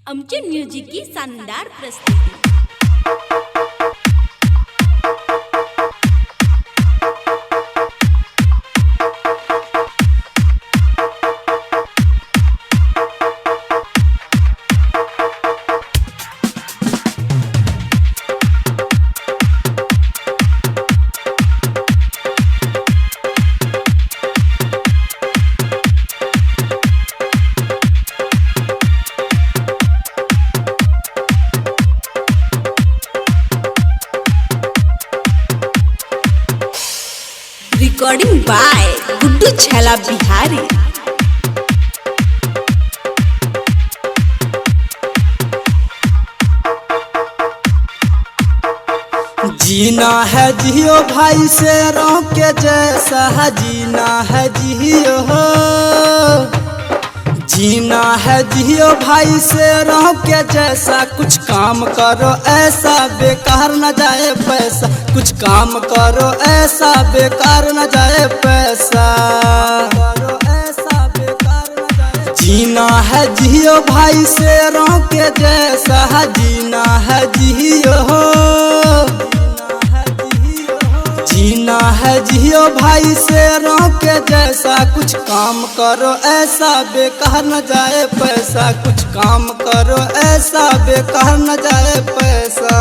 अमचूर music की शानदार प्रस्तुति। रिकॉर्डिंग बाय गुड्डू छैला बिहारी। जीना है जियो भाई शेरों के जैसा, जीना है जियो हो। जीना है जियो भाई शेरों के जैसा, कुछ काम करो ऐसा बेकार न जाए पैसा, कुछ काम करो ऐसा बेकार न जाए पैसा, करो ऐसा बेकार न जाए। जीना है जियो भाई शेरों के जैसा, जीना है जियो हो। जीना है जियो भाई शेरों के जैसा, कुछ काम करो ऐसा बेकार न जाए पैसा, कुछ काम करो ऐसा बेकार न जाए पैसा।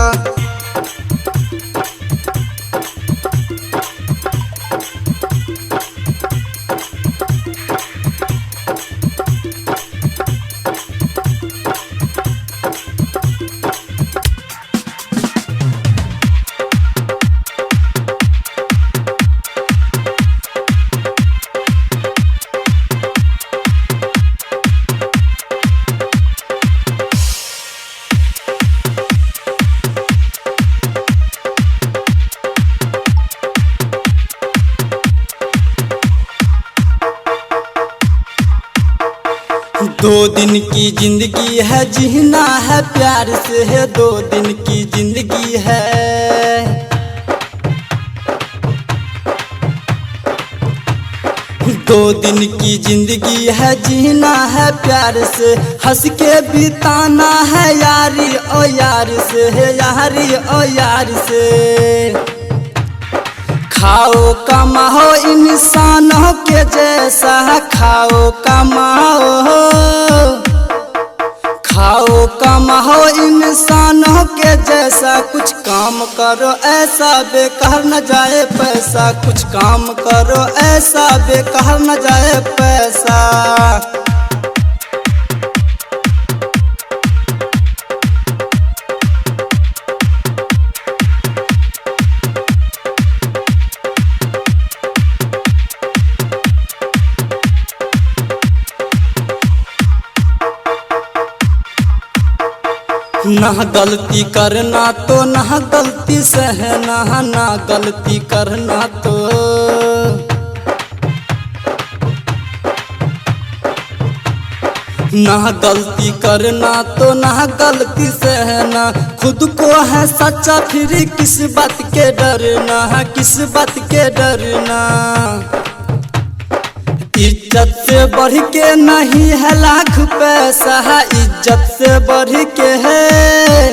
दो दिन की जिंदगी है, जीना है प्यार से है, दो दिन की जिंदगी है। दो दिन की जिंदगी है, जीना है प्यार से, हंस के बिताना है यारी ओ यार से है, यारी ओ यार से। खाओ कमाओ इंसानों के जैसा, खाओ कमाओ, खाओ कमाओ इंसानों के जैसा, कुछ काम करो ऐसा बेकार न जाए पैसा, कुछ काम करो ऐसा बेकार न जाए पैसा। ना गलती करना तो ना गलती सहना, ना गलती करना तो ना गलती करना तो ना गलती सहना। खुद को है सच्चा फिर किस बात के डरना, किस बात के डरना। इज्जत से बढ़ के नहीं है लाख पैसा, इज्जत से बढ़ के है,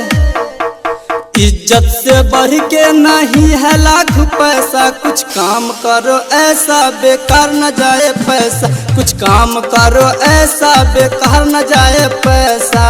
इज्जत से बढ़ के नहीं है लाख पैसा। कुछ काम करो ऐसा बेकार न जाए पैसा, कुछ काम करो ऐसा बेकार न जाए पैसा।